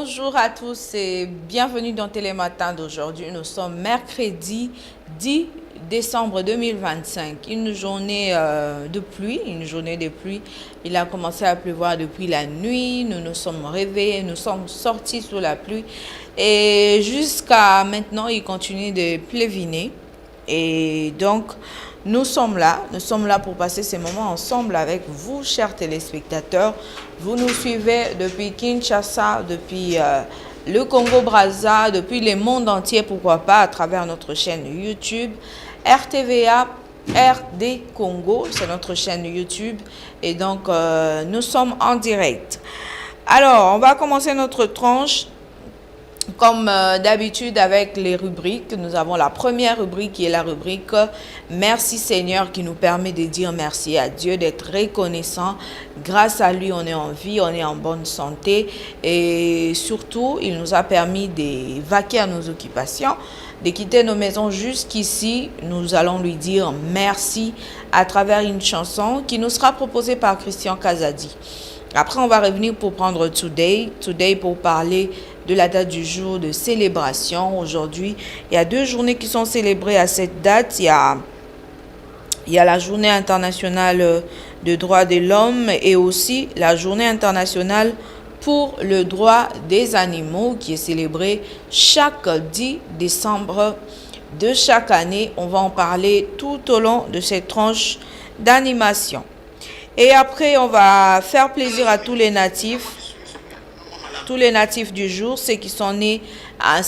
Bonjour à tous et bienvenue dans Télématin d'aujourd'hui. Nous sommes mercredi 10 décembre 2025. Une journée de pluie, Il a commencé à pleuvoir depuis la nuit. Nous nous sommes réveillés, nous sommes sortis sous la pluie. Et jusqu'à maintenant, il continue de pleuviner. Et donc, nous sommes là pour passer ces moments ensemble avec vous, chers téléspectateurs. Vous nous suivez depuis Kinshasa, depuis le Congo-Brazza, depuis le monde entier, pourquoi pas, à travers notre chaîne YouTube, RTVA, RD Congo, c'est notre chaîne YouTube. Et donc, nous sommes en direct. Alors, on va commencer notre tranche. Comme d'habitude avec les rubriques, nous avons la première rubrique qui est la rubrique Merci Seigneur, qui nous permet de dire merci à Dieu, d'être reconnaissant. Grâce à lui, on est en vie, on est en bonne santé et surtout, il nous a permis de vaquer à nos occupations, de quitter nos maisons jusqu'ici. Nous allons lui dire merci à travers une chanson qui nous sera proposée par Christian Kazadi. Après, on va revenir pour prendre Today pour parler de la date du jour de célébration. Aujourd'hui, il y a deux journées qui sont célébrées à cette date. Il y a la journée internationale de droits de l'homme et aussi la journée internationale pour le droit des animaux qui est célébrée chaque 10 décembre de chaque année. On va en parler tout au long de cette tranche d'animation. Et après, on va faire plaisir à tous les natifs du jour, ceux qui sont nés à un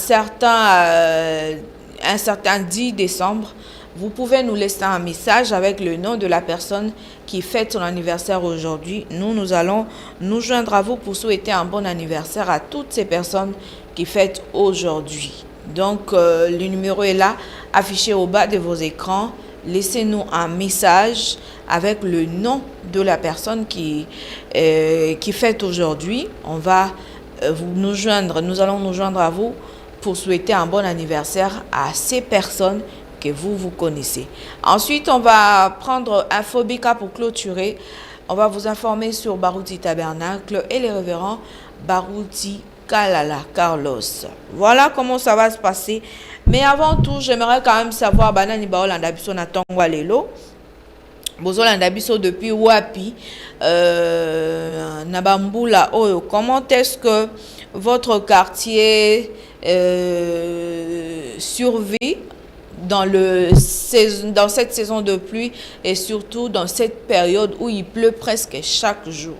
certain 10 décembre. Vous pouvez nous laisser un message avec le nom de la personne qui fête son anniversaire aujourd'hui. Nous allons nous joindre à vous pour souhaiter un bon anniversaire à toutes ces personnes qui fêtent aujourd'hui. Donc, le numéro est là, affiché au bas de vos écrans. Laissez-nous un message avec le nom de la personne qui fête aujourd'hui. On va nous allons nous joindre à vous pour souhaiter un bon anniversaire à ces personnes que vous connaissez. Ensuite, on va prendre Infobika pour clôturer. On va vous informer sur Barouti Tabernacle et les révérends Barouti Kalala Carlos. Voilà comment ça va se passer. Mais avant tout, j'aimerais quand même savoir banani baolanda biso na tongwa lelo. Bozolanda biso depuis wapi Nabambula Oyo. Comment est-ce que votre quartier survit dans cette saison de pluie et surtout dans cette période où il pleut presque chaque jour?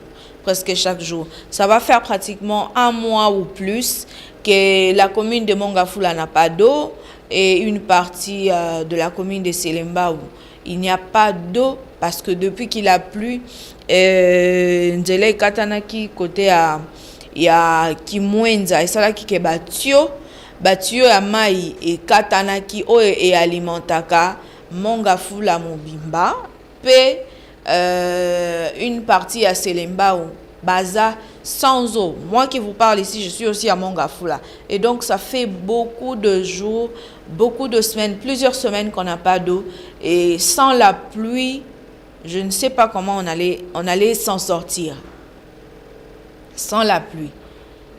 Ça va faire pratiquement un mois ou plus que la commune de Mongafula n'a pas d'eau et une partie de la commune de Selemba où il n'y a pas d'eau parce que depuis qu'il a plu, Nzele Katanaki côté il y a Kimwenza et ça là qui est batio ya mai et Katanaki o et alimentaka Mongafula Mobimba pe une partie à Selemba ou Baza sans eau. Moi qui vous parle ici, je suis aussi à Mongafula. Et donc, ça fait beaucoup de jours, beaucoup de semaines, plusieurs semaines qu'on n'a pas d'eau. Et sans la pluie, je ne sais pas comment on allait s'en sortir. Sans la pluie.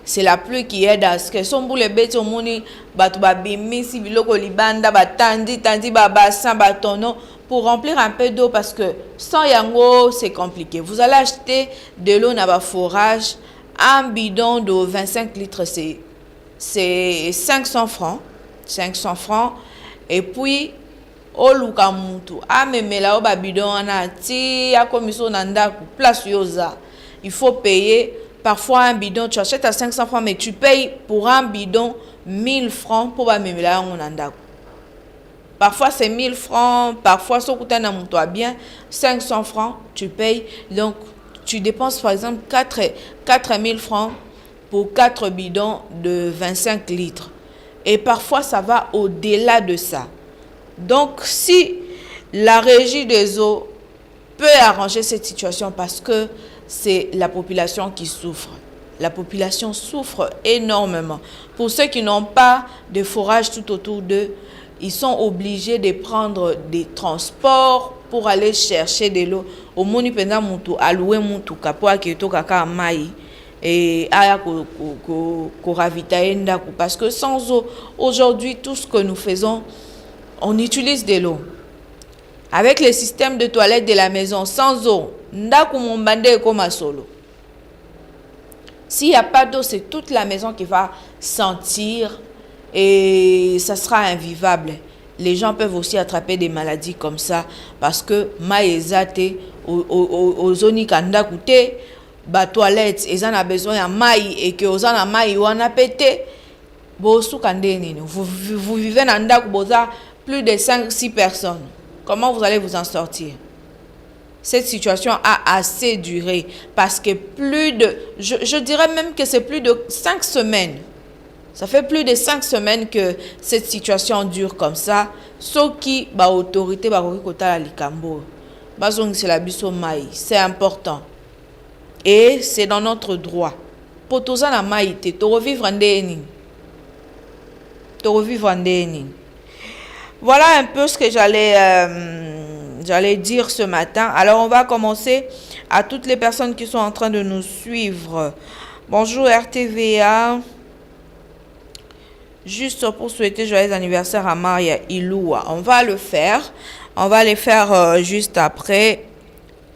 C'est la pluie qui aide à ce que son boule bête au moni batuba bimi si biloko libanda batandi bassin batono pour remplir un peu d'eau parce que sans yango c'est compliqué. Vous allez acheter de l'eau na ba forage, un bidon de 25 litres c'est 500 francs et puis o luka mutu amemela o ba bidon na ti akomiso na ndaku place yoza. Il faut payer. Parfois, un bidon, tu achètes à 500 francs, mais tu payes pour un bidon 1000 francs pour amemela on anda. Parfois, c'est 1000 francs. Parfois, si tu as bien 500 francs, tu payes. Donc, tu dépenses, par exemple, 4000 francs pour 4 bidons de 25 litres. Et parfois, ça va au-delà de ça. Donc, si la régie des eaux peut arranger cette situation parce que c'est la population qui souffre. La population souffre énormément. Pour ceux qui n'ont pas de forage tout autour d'eux, ils sont obligés de prendre des transports pour aller chercher de l'eau. Au moni penda mutu alloué mutu kapo akito kaka mai et aya ko ravitailler ndako, parce que sans eau aujourd'hui tout ce que nous faisons, on utilise de l'eau. Avec le système de toilette de la maison, sans eau, ndako mombande comme solo. S'il n'y a pas d'eau, c'est toute la maison qui va sentir et ça sera invivable. Les gens peuvent aussi attraper des maladies comme ça parce que maïzate aux zones kanda koute ba toilette ils en a besoin de maï et que aux en maï ou en a pété bosu kandeni vous vivez dans ndak boza plus de 5-6 personnes. Comment vous allez vous en sortir? Cette situation a assez duré parce que je dirais même que c'est plus de 5 semaines. Ça fait plus de 5 semaines que cette situation dure comme ça. Sauf qui ba autorité ba kota la likambo. Bazong c'est la biso mai, c'est important. Et c'est dans notre droit. Potoza na mai te to revivre ndeni. To revivre ndeni. Voilà un peu ce que j'allais dire ce matin. Alors on va commencer à toutes les personnes qui sont en train de nous suivre. Bonjour RTVA. Juste pour souhaiter joyeux anniversaire à Maria Iloua. On va le faire. On va les faire juste après.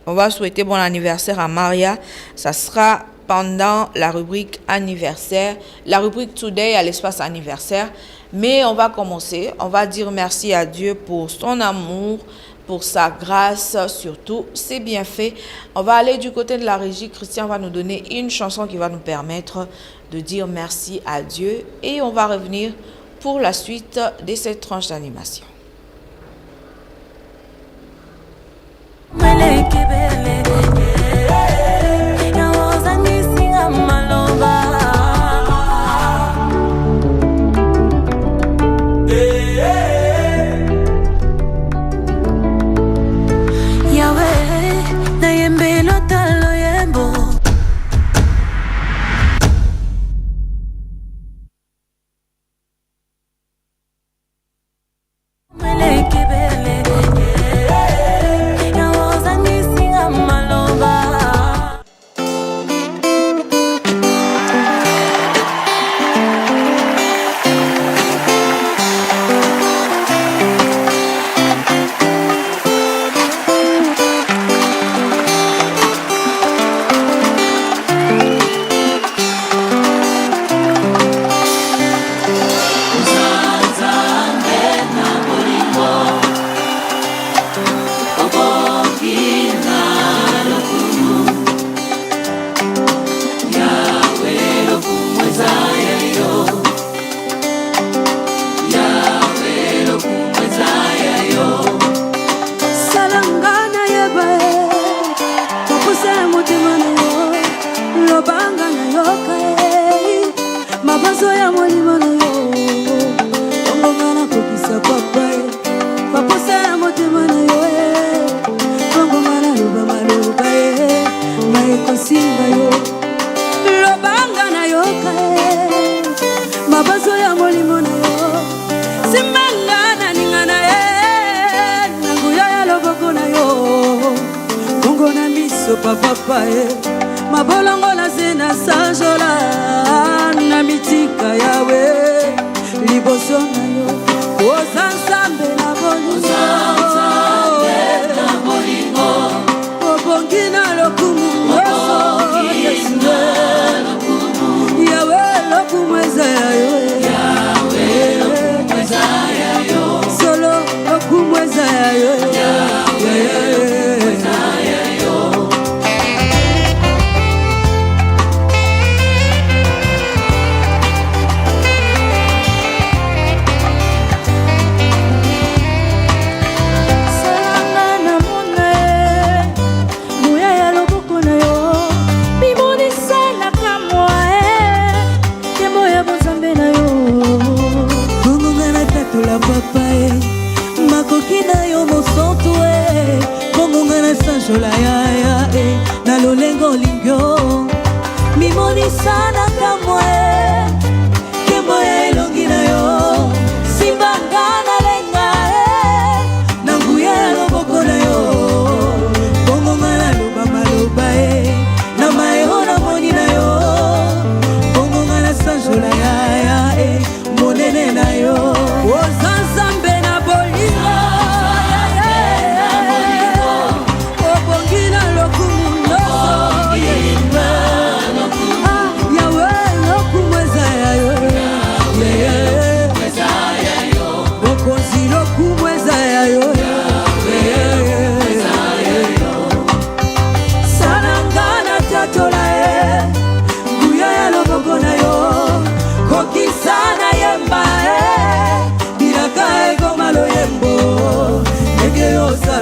On va souhaiter bon anniversaire à Maria. Ça sera pendant la rubrique anniversaire. La rubrique Today à l'espace anniversaire. Mais on va commencer. On va dire merci à Dieu pour son amour, pour sa grâce, surtout ses bienfaits. On va aller du côté de la régie. Christian va nous donner une chanson qui va nous permettre de dire merci à Dieu. Et on va revenir pour la suite de cette tranche d'animation.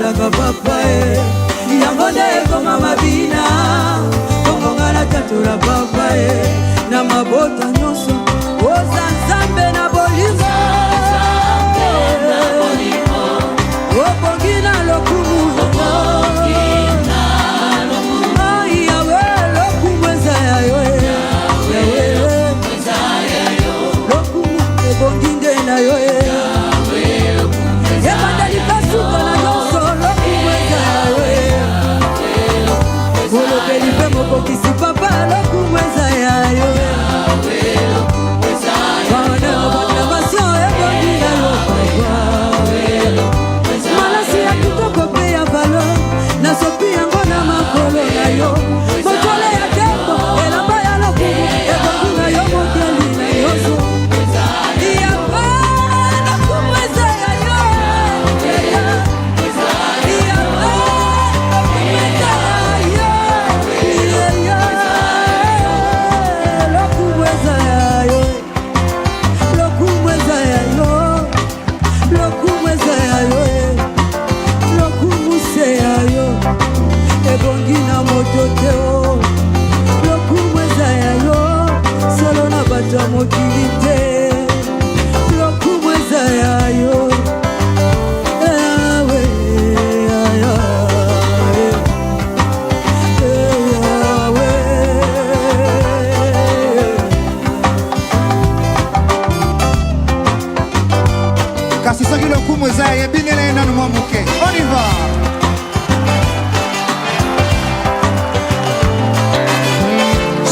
ozalaka papa yango nde ekoma mabina kongonga na tatola papa na mabota nyonso oza nzambe na bolingo obongi na lokumu yawe lokumu eza ya yo lokumu ebongi nde na yo ebanda likasuka na nyonso lokumu eza ya yo olobeli mpe mokokisi papa lokumu eza ya yo nasopi yango na makolo na yo mokolo ya tembo elamba ya lokumu ebongi na yo mokeli na yoso yaba lokumu eza ya yo yaba lokumu eza ya yo lokumu eza ya yo lokumu eza ya yo lokumu eza ya yo lokumu se ya yo ebongi na moto te o lokumu eza ya yo solo na bato ya mokili te lokumu eza ya yo yawe yawe kasi soki lokumu eza ya ebingela nanu mwa moke on y va.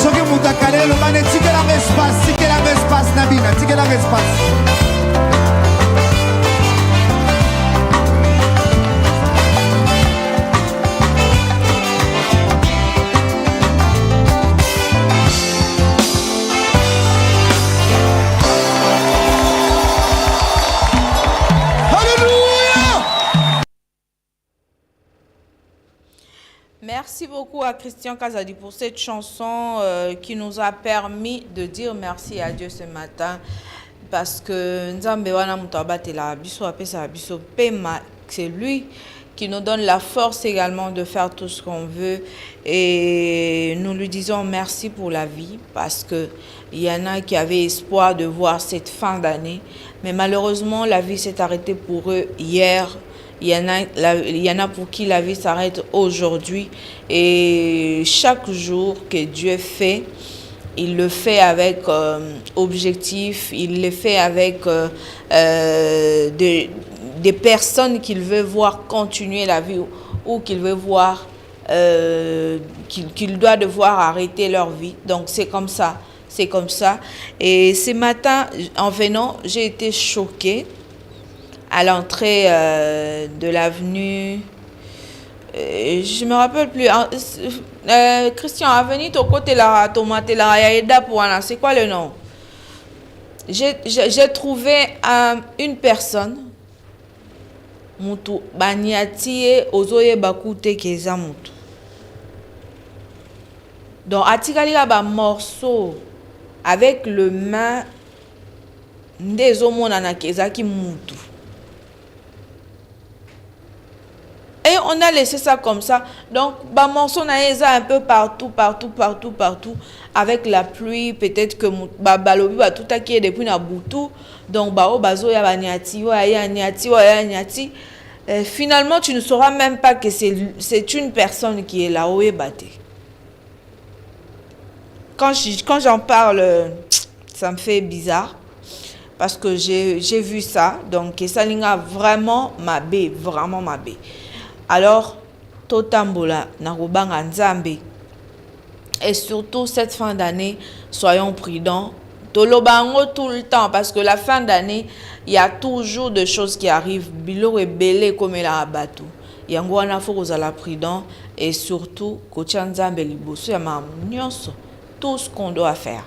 Soki moto akale elobane tikelanga espace na bina tikelanga espace. Merci beaucoup à Christian Kazadi pour cette chanson qui nous a permis de dire merci à Dieu ce matin parce que c'est lui qui nous donne la force également de faire tout ce qu'on veut et nous lui disons merci pour la vie parce que il y en a qui avaient espoir de voir cette fin d'année mais malheureusement la vie s'est arrêtée pour eux hier. Il y en a pour qui la vie s'arrête aujourd'hui. Et chaque jour que Dieu fait, il le fait avec objectif, il le fait avec des personnes qu'il veut voir continuer la vie ou qu'il veut voir, qu'il doit devoir arrêter leur vie. Donc c'est comme ça, c'est comme ça. Et ce matin, en venant, j'ai été choquée. À l'entrée de l'avenue, je me rappelle plus. Christian, avenue au côté la tomate la yaïda pour c'est quoi le nom? J'ai trouvé une personne, mutu baniatie ozoye bakute keza mutu. Donc atikali ba morceau avec le main des hommes keza ki mutu. Et on a laissé ça comme ça. Donc, bah, morceau naïsa un peu partout. Avec la pluie, peut-être que bah, balobi va tout acquis depuis na boutou. Donc, bah, oh, bazo ya banyati, ya nyati. Finalement, tu ne sauras même pas que c'est une personne qui est là où est battée. Quand j'en parle, ça me fait bizarre. Parce que j'ai vu ça. Donc, ça n'a vraiment mabé. Alors, Totambola, Narubanga Nzambe. Et surtout, cette fin d'année, soyons prudents. Tolobango tout le temps, parce que la fin d'année, il y a toujours des choses qui arrivent. Bilo et belé comme il a abattu. Yango wana faut que la prudent. Et surtout, Kocha Nzambe liboso yama nyonso. Tout ce qu'on doit faire,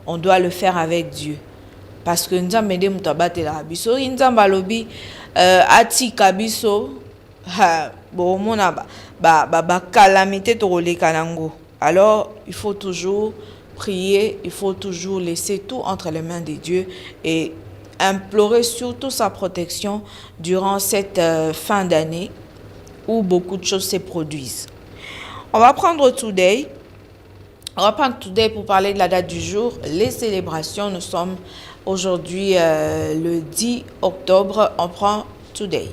on doit le faire avec Dieu. Parce que Nzambe de mutabate la biso. Nzamba lobi, ati kabiso. Bon, mon calamité kanango. Alors, il faut toujours prier, il faut toujours laisser tout entre les mains de Dieu et implorer surtout sa protection durant cette fin d'année où beaucoup de choses se produisent. On va prendre Today. On va prendre Today pour parler de la date du jour, les célébrations. Nous sommes aujourd'hui le 10 octobre. On prend Today.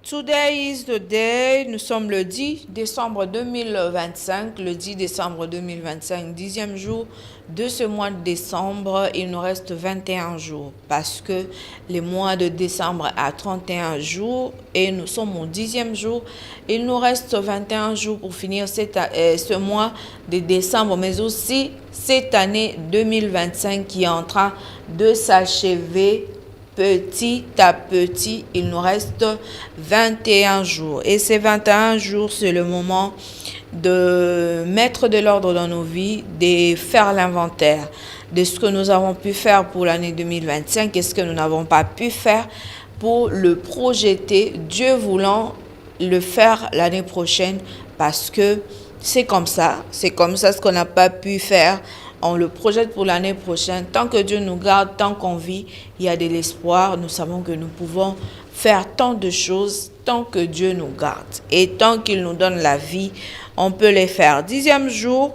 Today is the day. Nous sommes le 10 décembre 2025. Le 10 décembre 2025, 10e jour de ce mois de décembre. Il nous reste 21 jours parce que le mois de décembre a 31 jours et nous sommes au 10e jour. Il nous reste 21 jours pour finir ce mois de décembre, mais aussi cette année 2025 qui est en train de s'achever. Petit à petit, il nous reste 21 jours. Et ces 21 jours, c'est le moment de mettre de l'ordre dans nos vies, de faire l'inventaire de ce que nous avons pu faire pour l'année 2025 et ce que nous n'avons pas pu faire pour le projeter, Dieu voulant le faire l'année prochaine, parce que c'est comme ça ce qu'on n'a pas pu faire. On le projette pour l'année prochaine. Tant que Dieu nous garde, tant qu'on vit, il y a de l'espoir. Nous savons que nous pouvons faire tant de choses tant que Dieu nous garde. Et tant qu'il nous donne la vie, on peut les faire. 10e jour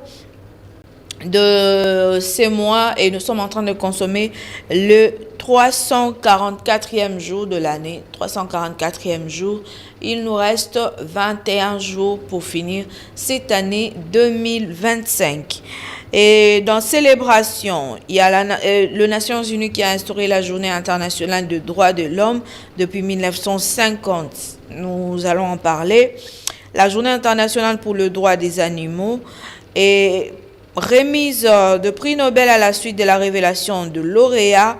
de ces mois et nous sommes en train de consommer le 344e jour de l'année. 344e jour. Il nous reste 21 jours pour finir cette année 2025. Et dans célébration, il y a les Nations Unies qui a instauré la Journée internationale des droits de l'homme depuis 1950. Nous allons en parler. La Journée internationale pour le droit des animaux et remise de prix Nobel à la suite de la révélation de lauréats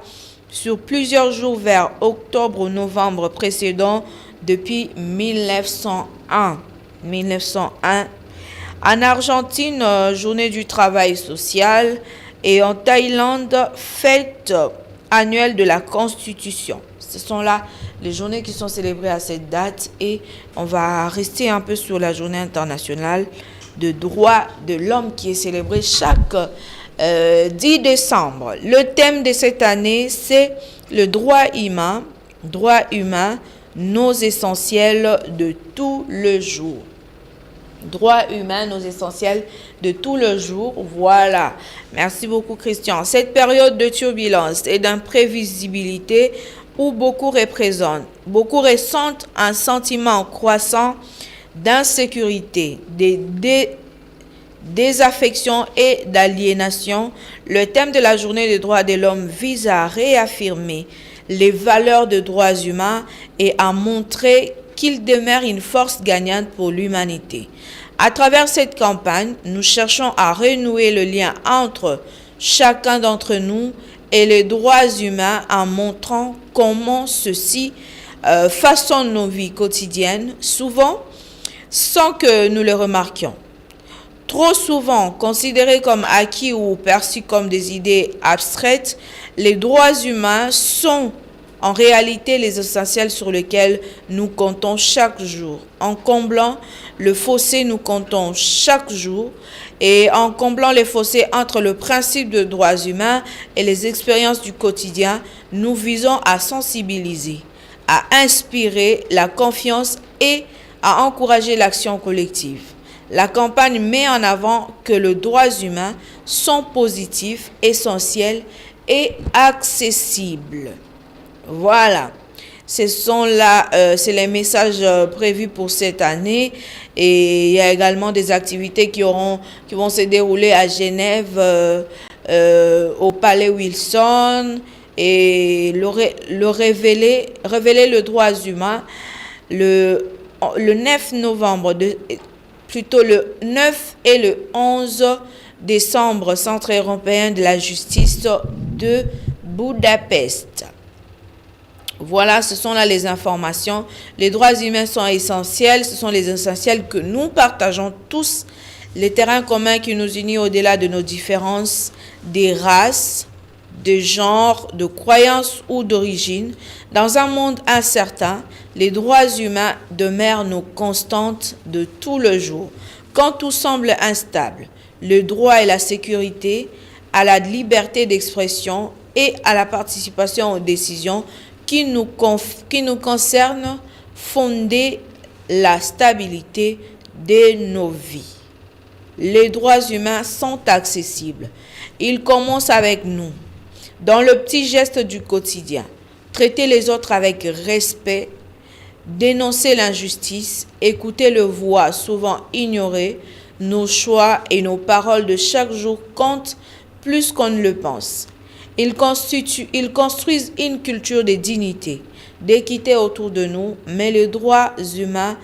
sur plusieurs jours vers octobre ou novembre précédents depuis 1901. En Argentine, journée du travail social, et en Thaïlande, fête annuelle de la Constitution. Ce sont là les journées qui sont célébrées à cette date et on va rester un peu sur la journée internationale de droits de l'homme qui est célébrée chaque 10 décembre. Le thème de cette année, c'est le droit humain, nos essentiels de tout le jour. Droits humains, nos essentiels de tout le jour. Voilà. Merci beaucoup, Christian. Cette période de turbulence et d'imprévisibilité où beaucoup ressentent un sentiment croissant d'insécurité, de désaffection et d'aliénation, le thème de la journée des droits de l'homme vise à réaffirmer les valeurs des droits humains et à montrer qu'il demeure une force gagnante pour l'humanité. À travers cette campagne, nous cherchons à renouer le lien entre chacun d'entre nous et les droits humains en montrant comment ceux-ci façonnent nos vies quotidiennes, souvent sans que nous le remarquions. Trop souvent considérés comme acquis ou perçus comme des idées abstraites, les droits humains sont en réalité les essentiels sur lesquels nous comptons chaque jour. En comblant le fossé, nous comptons chaque jour. Et en comblant les fossés entre le principe de droits humains et les expériences du quotidien, nous visons à sensibiliser, à inspirer la confiance et à encourager l'action collective. La campagne met en avant que les droits humains sont positifs, essentiels et accessibles. Voilà, c'est les messages prévus pour cette année. Et il y a également des activités qui vont se dérouler à Genève, au Palais Wilson, et révéler le droit humain le 9 novembre, plutôt le 9 et le 11 décembre, Centre européen de la justice de Budapest. Voilà, ce sont là les informations. Les droits humains sont essentiels. Ce sont les essentiels que nous partageons tous. Les terrains communs qui nous unissent au-delà de nos différences, des races, de genre, de croyances ou d'origine. Dans un monde incertain, les droits humains demeurent nos constantes de tout le jour. Quand tout semble instable, le droit et la sécurité, à la liberté d'expression et à la participation aux décisions qui nous concernent, fonder la stabilité de nos vies. Les droits humains sont accessibles. Ils commencent avec nous. Dans le petit geste du quotidien, traiter les autres avec respect, dénoncer l'injustice, écouter le voix souvent ignorées, nos choix et nos paroles de chaque jour comptent plus qu'on ne le pense. Ils construisent une culture de dignité, d'équité autour de nous, mais les droits humains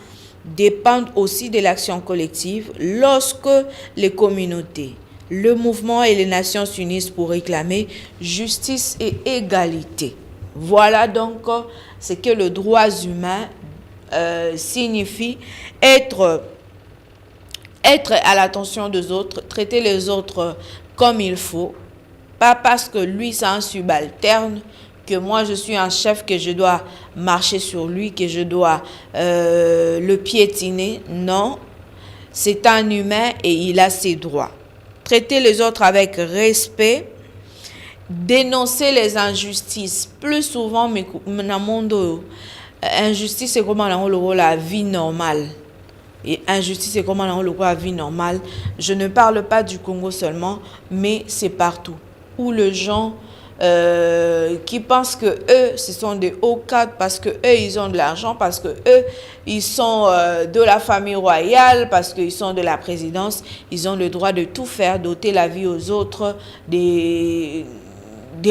dépendent aussi de l'action collective lorsque les communautés, le mouvement et les Nations Unies pour réclamer justice et égalité. Voilà donc ce que le droit humain signifie, être à l'attention des autres, traiter les autres comme il faut, pas parce que lui c'est un subalterne, que moi je suis un chef, que je dois marcher sur lui, que je dois le piétiner. Non, c'est un humain et il a ses droits. Traiter les autres avec respect, dénoncer les injustices. Plus souvent, mais dans le monde, injustice c'est comment la vie normale. Et injustice c'est comment la vie normale. Je ne parle pas du Congo seulement, mais c'est partout. Où les gens qui pensent que eux ce sont des hauts cadres parce que eux ils ont de l'argent, parce que eux ils sont de la famille royale, parce qu'ils sont de la présidence, ils ont le droit de tout faire, d'ôter la vie aux autres, de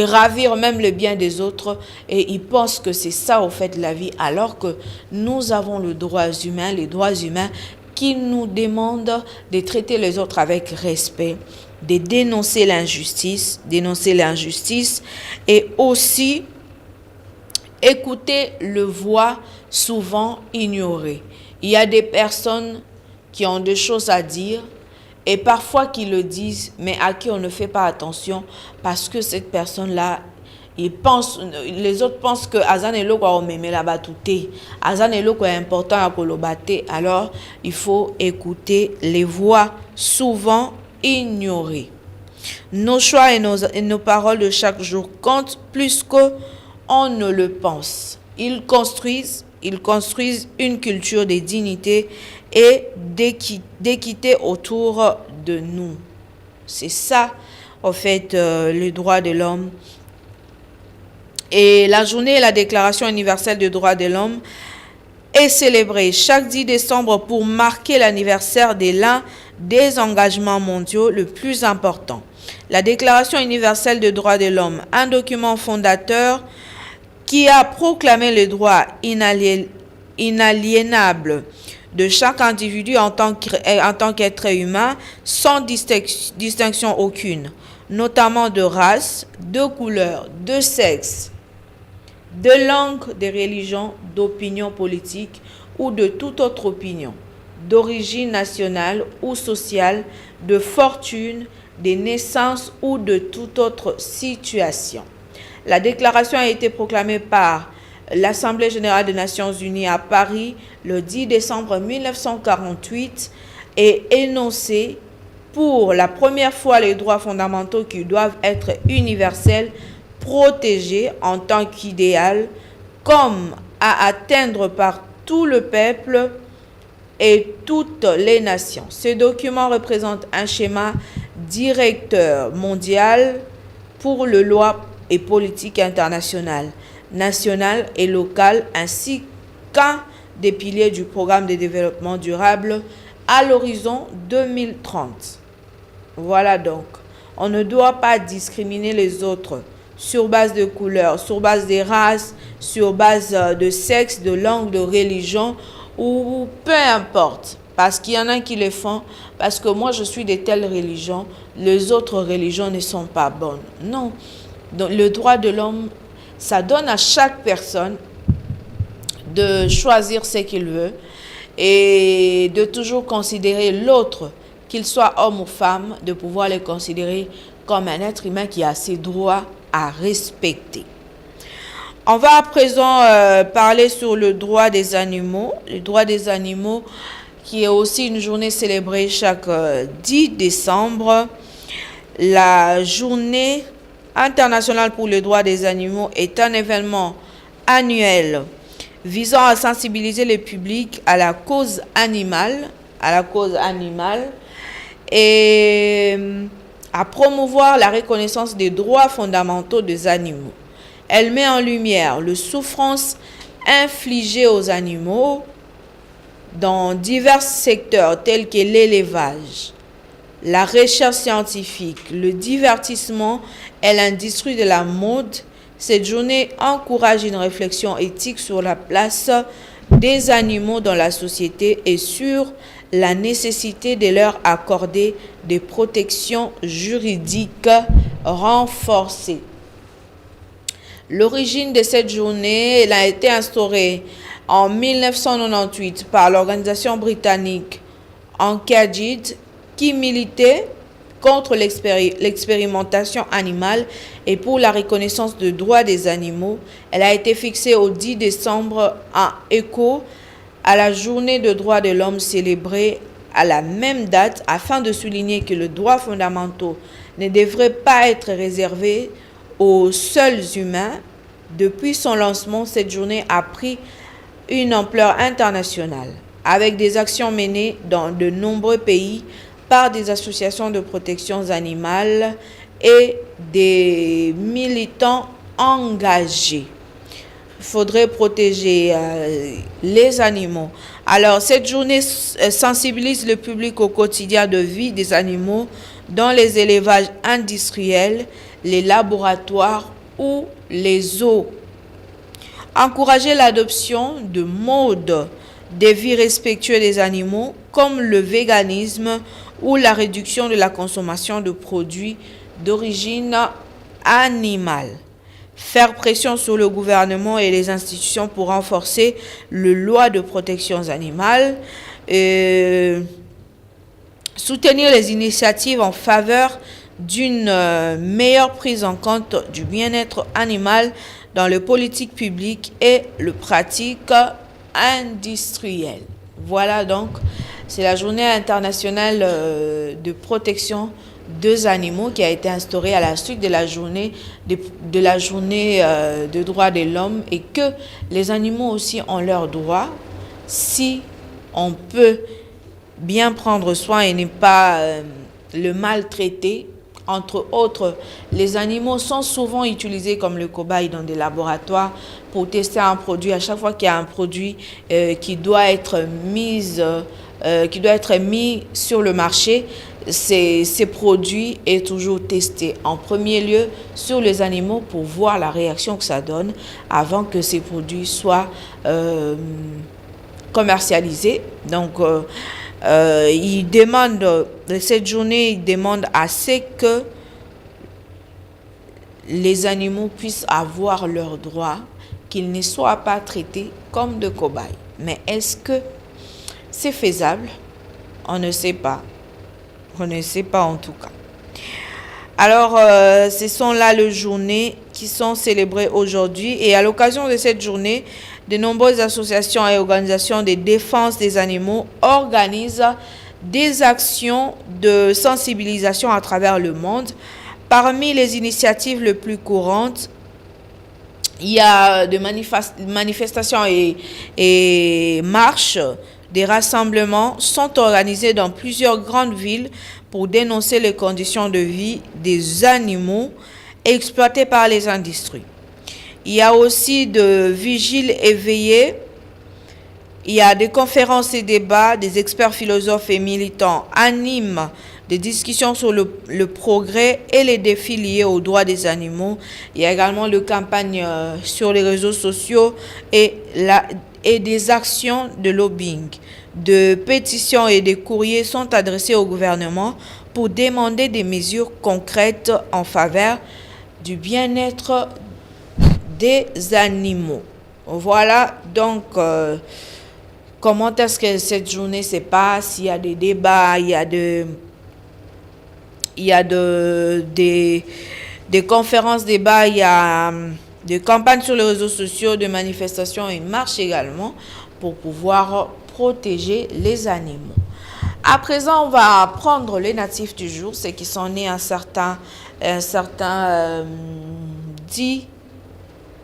ravir même le bien des autres, et ils pensent que c'est ça au fait la vie, alors que nous avons les droits humains qui nous demandent de traiter les autres avec respect, de dénoncer l'injustice et aussi écouter le voix souvent ignorées. Il y a des personnes qui ont des choses à dire et parfois qui le disent, mais à qui on ne fait pas attention parce que cette personne-là, les autres pensent que Azan est l'eau mais la batouté. Azan est l'eau important à kolobaté. Alors, il faut écouter les voix souvent ignorées. Nos choix et nos paroles de chaque jour comptent plus qu'on ne le pense. Ils construisent une culture de dignité et d'équité autour de nous. C'est ça, en fait, les droits de l'homme. Et la journée et la Déclaration universelle des droits de l'homme est célébrée chaque 10 décembre pour marquer l'anniversaire de l'un des engagements mondiaux le plus important. La Déclaration universelle des droits de l'homme, un document fondateur qui a proclamé les droits inaliénables de chaque individu en tant qu'être humain, sans distinction aucune, notamment de race, de couleur, de sexe, de langue, de religion, d'opinion politique ou de toute autre opinion, d'origine nationale ou sociale, de fortune, de naissance ou de toute autre situation. La déclaration a été proclamée par l'Assemblée générale des Nations unies à Paris le 10 décembre 1948 et énoncée pour la première fois les droits fondamentaux qui doivent être universels, protégés en tant qu'idéal, comme à atteindre par tout le peuple et toutes les nations. Ce document représente un schéma directeur mondial pour les lois et politiques internationales, nationales et locales, ainsi qu'un des piliers du programme de développement durable à l'horizon 2030. Voilà donc, on ne doit pas discriminer les autres sur base de couleur, sur base de race, sur base de sexe, de langue, de religion, ou peu importe. Parce qu'il y en a qui le font, parce que moi je suis de telle religion, les autres religions ne sont pas bonnes. Non, donc le droit de l'homme, Ça donne à chaque personne de choisir ce qu'il veut et de toujours considérer l'autre, qu'il soit homme ou femme, de pouvoir le considérer comme un être humain qui a ses droits à respecter. On va à présent parler sur le droit des animaux. Le droit des animaux qui est aussi une journée célébrée chaque 10 décembre. La journée internationale pour le droit des animaux est un événement annuel visant à sensibiliser le public à la cause animale, et à promouvoir la reconnaissance des droits fondamentaux des animaux. Elle met en lumière les souffrances infligées aux animaux dans divers secteurs tels que l'élevage, la recherche scientifique, le divertissement et l'industrie de la mode. Cette journée encourage une réflexion éthique sur la place des animaux dans la société et sur la nécessité de leur accorder des protections juridiques renforcées. L'origine de cette journée, elle a été instaurée en 1998 par l'organisation britannique Engadget qui militait contre l'expérimentation animale et pour la reconnaissance des droits des animaux. Elle a été fixée au 10 décembre en écho à la journée des droits de l'homme célébrée à la même date afin de souligner que les droits fondamentaux ne devraient pas être réservés aux seuls humains. Depuis son lancement, cette journée a pris une ampleur internationale avec des actions menées dans de nombreux pays par des associations de protection animale et des militants engagés. Il faudrait protéger les animaux. Alors, cette journée sensibilise le public au quotidien de vie des animaux dans les élevages industriels, les laboratoires ou les zoos. Encourager l'adoption de modes de vie respectueux des animaux comme le véganisme ou la réduction de la consommation de produits d'origine animale. Faire pression sur le gouvernement et les institutions pour renforcer les lois de protection animale. Soutenir les initiatives en faveur d'une meilleure prise en compte du bien-être animal dans les politiques publiques et les pratiques industrielles. Voilà donc, c'est la journée internationale de protection des animaux qui a été instaurée à la suite de la journée de droits de l'homme et que les animaux aussi ont leurs droits si on peut bien prendre soin et ne pas le maltraiter. Entre autres, les animaux sont souvent utilisés comme le cobaye dans des laboratoires pour tester un produit. À chaque fois qu'il y a un produit qui doit être mis sur le marché, ces produits est toujours testé en premier lieu sur les animaux pour voir la réaction que ça donne avant que ces produits soient commercialisés. Donc, il demande, cette journée, il demande à ce que les animaux puissent avoir leurs droits, qu'ils ne soient pas traités comme de cobayes. Mais est-ce que c'est faisable? On ne sait pas. On ne sait pas en tout cas. Alors, ce sont là les journées qui sont célébrées aujourd'hui. Et à l'occasion de cette journée, de nombreuses associations et organisations de défense des animaux organisent des actions de sensibilisation à travers le monde. Parmi les initiatives les plus courantes, il y a des manifestations et marches. Des rassemblements sont organisés dans plusieurs grandes villes pour dénoncer les conditions de vie des animaux exploités par les industries. Il y a aussi de vigiles éveillés. Il y a des conférences et débats, des experts philosophes et militants animent des discussions sur le progrès et les défis liés aux droits des animaux. Il y a également des campagnes sur les réseaux sociaux et des actions de lobbying. De pétitions et des courriers sont adressés au gouvernement pour demander des mesures concrètes en faveur du bien-être des animaux. Voilà donc comment est-ce que cette journée se passe. Il y a des débats, il y a des conférences débats, il y a des campagnes sur les réseaux sociaux, des manifestations et marches également pour pouvoir protéger les animaux. À présent, on va prendre les natifs du jour, ceux qui sont nés un certain 10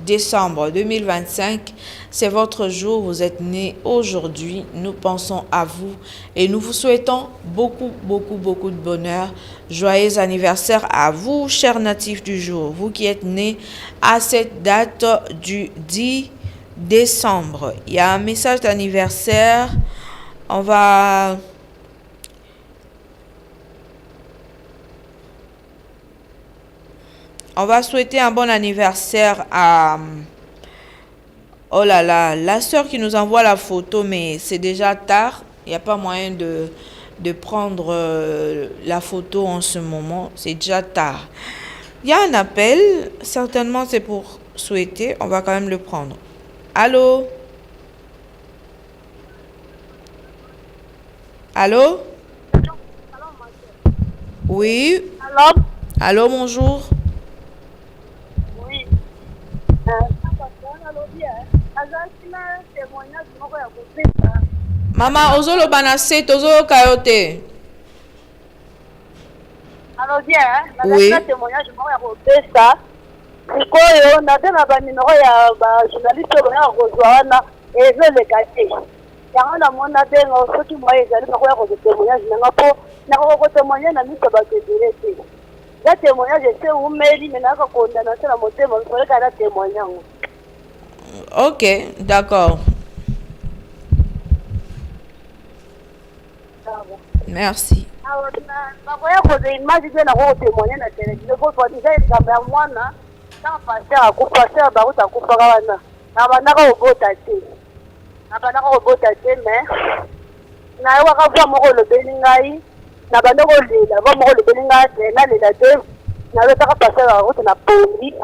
décembre 2025. C'est votre jour, vous êtes nés aujourd'hui. Nous pensons à vous et nous vous souhaitons beaucoup de bonheur. Joyeux anniversaire à vous, chers natifs du jour, vous qui êtes nés à cette date du 10 décembre. Il y a un message d'anniversaire. On va souhaiter un bon anniversaire à... Oh là là, la sœur qui nous envoie la photo, mais c'est déjà tard. Il n'y a pas moyen de prendre la photo en ce moment. C'est déjà tard. Il y a un appel. Certainement, c'est pour souhaiter. On va quand même le prendre. Allô? Allô? Oui? Alors, Allô, bonjour. oui. Mama, ozolo banase, tozolo kayote. Alors, bien, Oui. un témoignage, je vais ça. Sikoyo, nade na banimero ya journaliste oyo kozwa wana ezelekate yango namona bengo soki moye ezali nakoya kozotémoignage nanga mpo nakoka kotémoigne na miso bato ebele te za témoignage ese umeli me naka kondana se na motema misoleka na témoigne yango. Ok, d'accord. Merci. nakoya koza image mpe nako kotémoigne na télévision po toadisa ekambo ya mwana ntango paster akufa paster bakuta akufaka wana nabandaka kobota te me nayewaka va moko olobeli ngai nabanda kolela va moko olobeli ngai te nalela te nalotaka paster akuta na pondi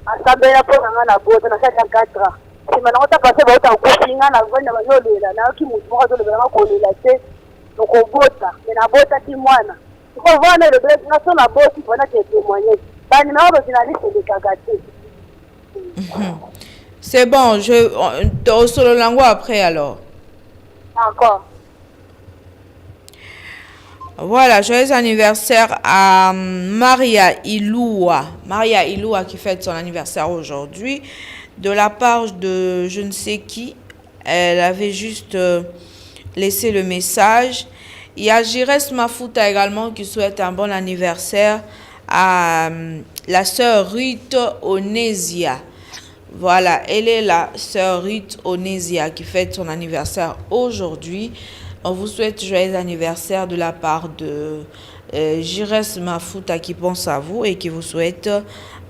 asambela mpo na ngai na bota nasali ya 4 ans nsima nango ta paster bakuta akufi ngai navandi na bandi olela nayoki motu moko azolobelanga kolela te okobota me nabotaki mwana ikovana elobelaki nga so naboti mpona te témoignage banimero bajournaliste elekaka te. C'est bon, au solo lango après alors. Encore. Voilà, joyeux anniversaire à Maria Iloua. Maria Iloua qui fête son anniversaire aujourd'hui. De la part de je ne sais qui, elle avait juste laissé le message. Il y a Jires Mafuta également qui souhaite un bon anniversaire à la sœur Ruth Onesia. Voilà, elle est la sœur Ruth Onesia qui fête son anniversaire aujourd'hui. On vous souhaite joyeux anniversaire de la part de Jires Mafuta qui pense à vous et qui vous souhaite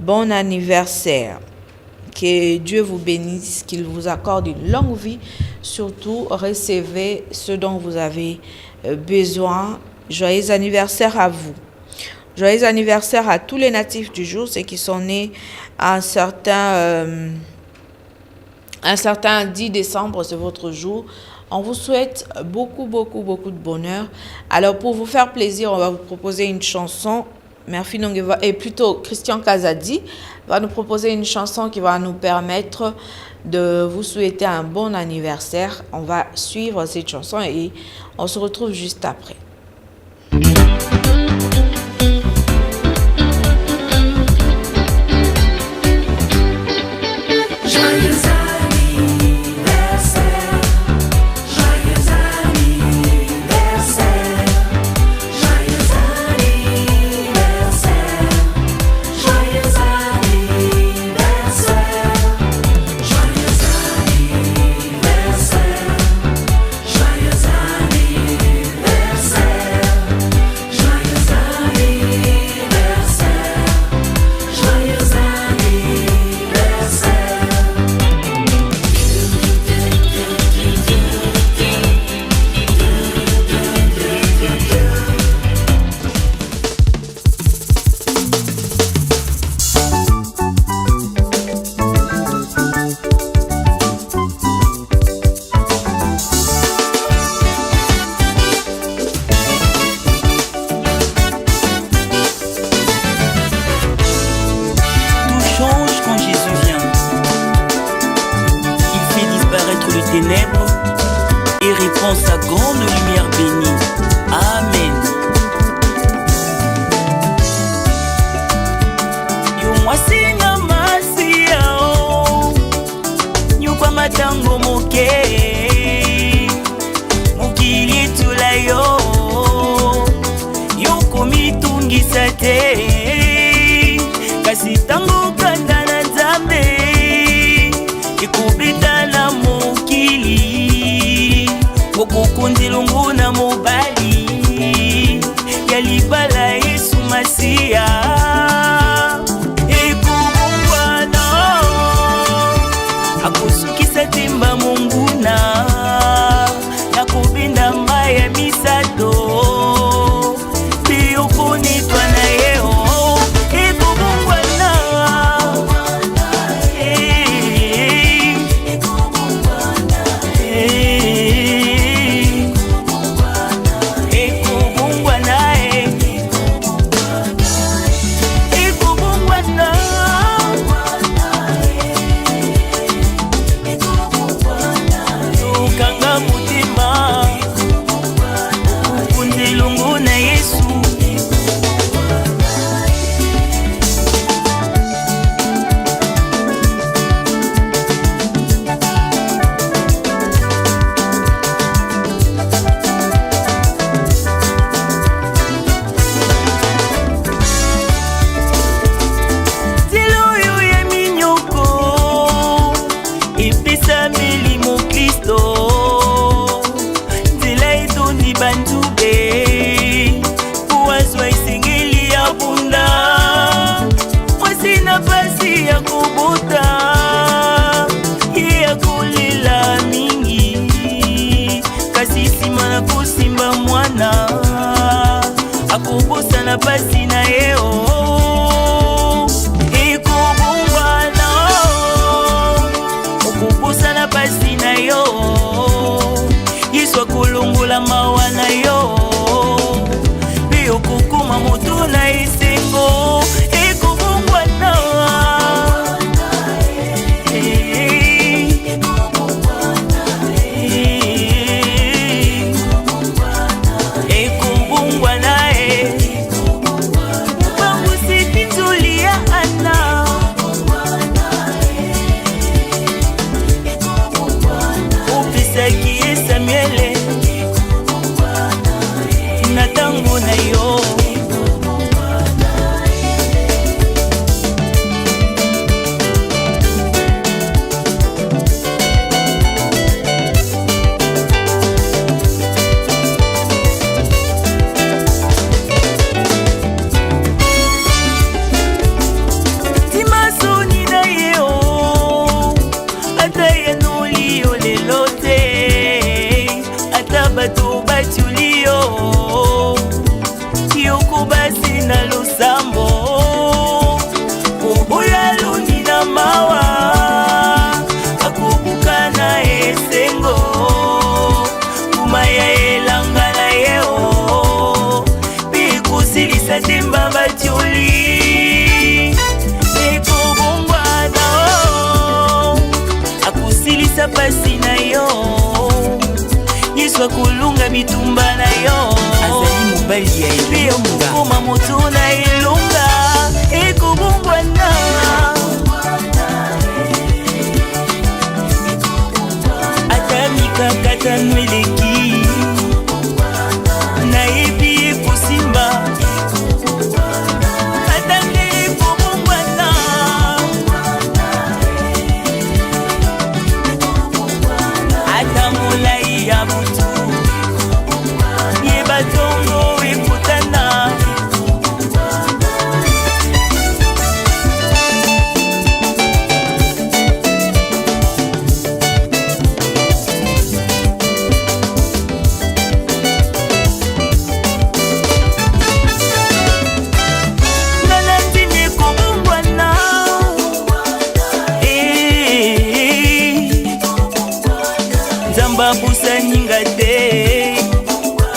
bon anniversaire. Que Dieu vous bénisse, qu'il vous accorde une longue vie. Surtout, recevez ce dont vous avez besoin. Joyeux anniversaire à vous. Joyeux anniversaire à tous les natifs du jour, ceux qui sont nés un certain 10 décembre, c'est votre jour. On vous souhaite beaucoup de bonheur. Alors, pour vous faire plaisir, on va vous proposer une chanson. Murphy Nongeva, et plutôt Christian Kazadi va nous proposer une chanson qui va nous permettre de vous souhaiter un bon anniversaire. On va suivre cette chanson et on se retrouve juste après. Joyeux anniversaire. dans sa grande lumière bénie. Amen. Yomwasinga masi yao nyukwa matango moke mokili tula yo yokomitungisa te kasi tango kanda na Nzambe ekobeta na mokili okokundilungu na mobali ya libala Yesu Masiya ekobongwana akosukisa temba monguna nakobenda maya misato okonitwa na yeo ekobongwana tokanga mutima kundelungu na Yesu. Akubusa na pasi na yeo ekobongwana okubusa na pasi na yo Yesu akulungula mawa na yo pe okukuma motu na esengo ekobongwana bato batulio yokubasi na lusambo kubuya luni na mawa akubuka na esengo kumaya elanga na yeo bikusilisa temba batuli ekobongwana akusilisa pasi na yo Yesu akulunga mitumba na yo azali mobali ya epe okukoma moto na elonga ekobongwana ata mikakatano eleki nayebi ekosimba ata nde ekobongwana ata molai ya butu yeba tongo ekutana babusa nyinga te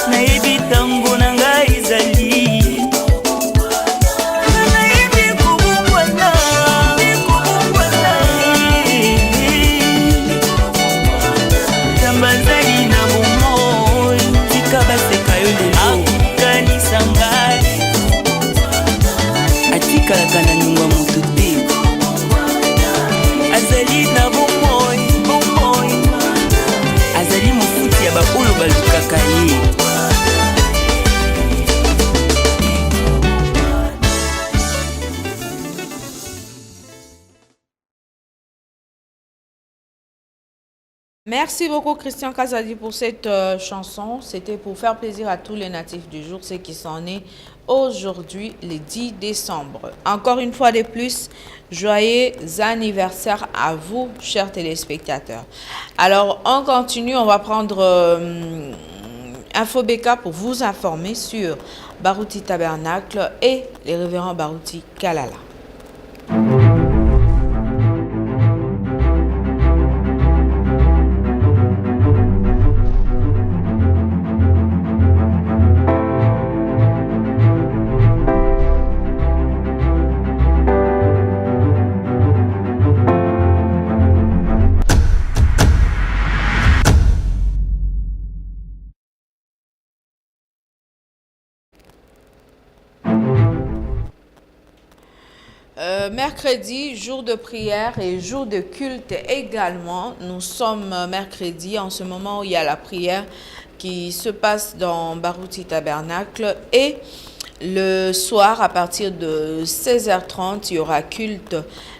nayebi tango na ngai ezali nayebi kobongwana tamba zali na momo yo lelo akanisa ngai atikalaka na nyungwa moto te azali na bomoi azali mofuti ya baoyo balukaka ye. Merci beaucoup Christian Kazadi pour cette chanson. C'était pour faire plaisir à tous les natifs du jour, ceux qui sont nés aujourd'hui, le 10 décembre. Encore une fois de plus, joyeux anniversaire à vous, chers téléspectateurs. Alors, on continue, on va prendre InfoBK pour vous informer sur Barouti Tabernacle et les révérends Barouti Kalala. Mercredi, jour de prière et jour de culte également. Nous sommes mercredi, en ce moment où il y a la prière qui se passe dans Barouti Tabernacle. Et le soir, à partir de 16h30, il y aura culte.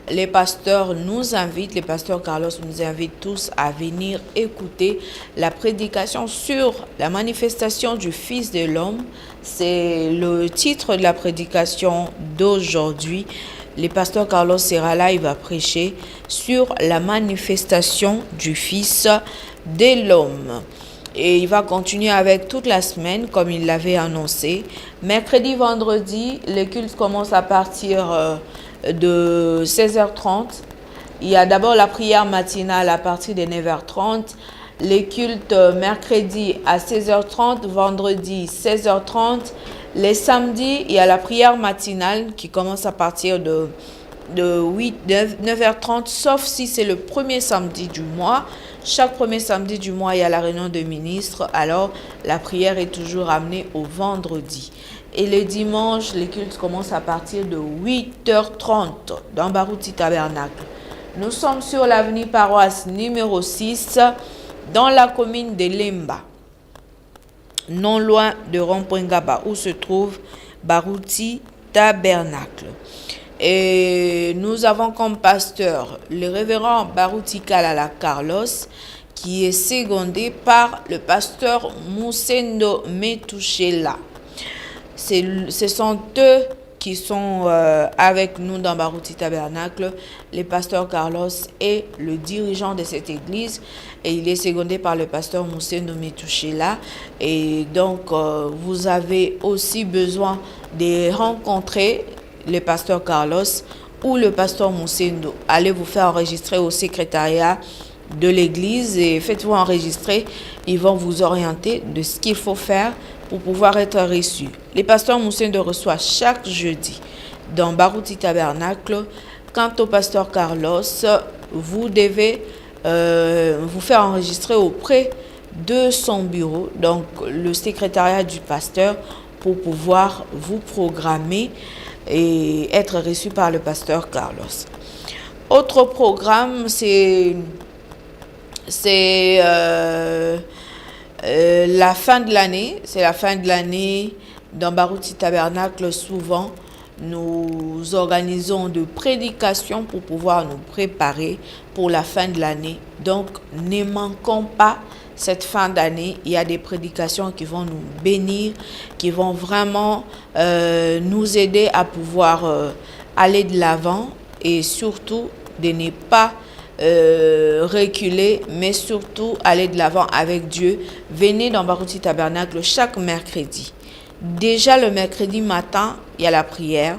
Les pasteurs nous invitent, les pasteurs Carlos nous invitent tous à venir écouter la prédication sur la manifestation du Fils de l'homme. C'est le titre de la prédication d'aujourd'hui. Le pasteur Carlos sera là, il va prêcher sur la manifestation du Fils de l'homme. Et il va continuer avec toute la semaine, comme il l'avait annoncé. Mercredi, vendredi, les cultes commencent à partir de 16h30. Il y a d'abord la prière matinale à partir de 9h30. Les cultes mercredi à 16h30, vendredi 16h30. Les samedis, il y a la prière matinale qui commence à partir de 9h30, sauf si c'est le premier samedi du mois. Chaque premier samedi du mois, il y a la réunion de ministres. Alors, la prière est toujours amenée au vendredi. Et le dimanche, les cultes commencent à partir de 8h30 dans Barouti Tabernacle. Nous sommes sur l'avenue Paroisse numéro 6 dans la commune de Lemba, non loin de Rond-Point-Gaba, où se trouve Barouti Tabernacle. Et nous avons comme pasteur le révérend Barouti Kalala Carlos, qui est secondé par le pasteur Moussendo Metouchela. Ce sont eux qui sont avec nous dans Barouti Tabernacle, le pasteur Carlos est le dirigeant de cette église et il est secondé par le pasteur Moussendo Metouchela. Et donc, vous avez aussi besoin de rencontrer le pasteur Carlos ou le pasteur Moussendo. Allez vous faire enregistrer au secrétariat de l'église et faites-vous enregistrer. Ils vont vous orienter de ce qu'il faut faire pour pouvoir être reçu. Les pasteurs Moussendo reçoit chaque jeudi dans Barouti Tabernacle. Quant au pasteur Carlos, vous devez vous faire enregistrer auprès de son bureau, donc le secrétariat du pasteur, pour pouvoir vous programmer et être reçu par le pasteur Carlos. Autre programme, c'est la fin de l'année. C'est la fin de l'année dans Barouti Tabernacle. Souvent, nous organisons de prédications pour pouvoir nous préparer pour la fin de l'année. Donc, ne manquons pas cette fin d'année. Il y a des prédications qui vont nous bénir, qui vont vraiment nous aider à pouvoir aller de l'avant et surtout de ne pas reculer, mais surtout aller de l'avant avec Dieu. Venez dans Barouti Tabernacle chaque mercredi. Déjà le mercredi matin, il y a la prière.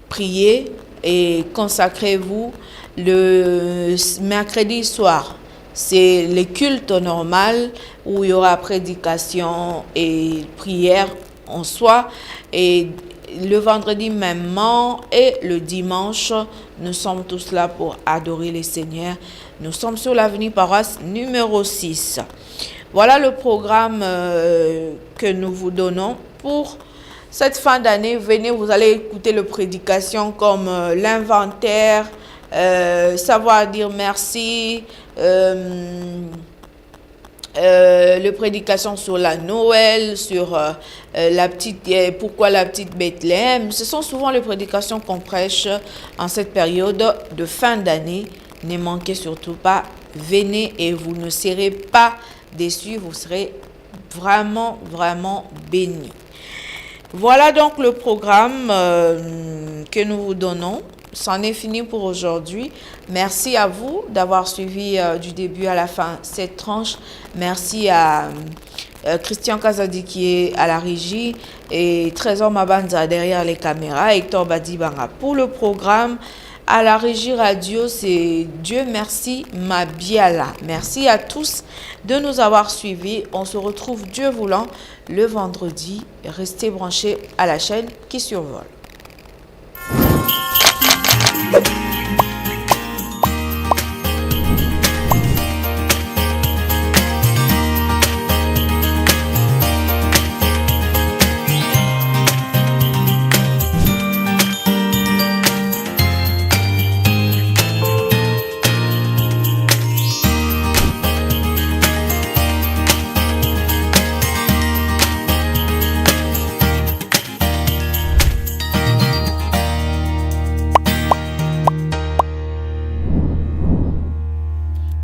Priez et consacrez-vous. Le mercredi soir, c'est le culte normal où il y aura prédication et prière en soi. Et le vendredi même et le dimanche, nous sommes tous là pour adorer le Seigneur. Nous sommes sur l'avenue Paroisse numéro 6. Voilà le programme que nous vous donnons pour cette fin d'année. Venez, vous allez écouter les prédications comme l'inventaire, savoir dire merci, les prédications sur la Noël, sur la petite, pourquoi la petite Bethléem. Ce sont souvent les prédications qu'on prêche en cette période de fin d'année. Ne manquez surtout pas, venez et vous ne serez pas déçus, vous serez vraiment, vraiment bénis. Voilà donc le programme que nous vous donnons. C'en est fini pour aujourd'hui. Merci à vous d'avoir suivi du début à la fin cette tranche. Merci à Christian Kazadi qui est à la régie et Trésor Mabanza derrière les caméras, Hector Badibanga pour le programme. À la régie radio, c'est Dieu merci Mabiala. Merci à tous de nous avoir suivis. On se retrouve Dieu voulant le vendredi. Restez branchés à la chaîne qui survole.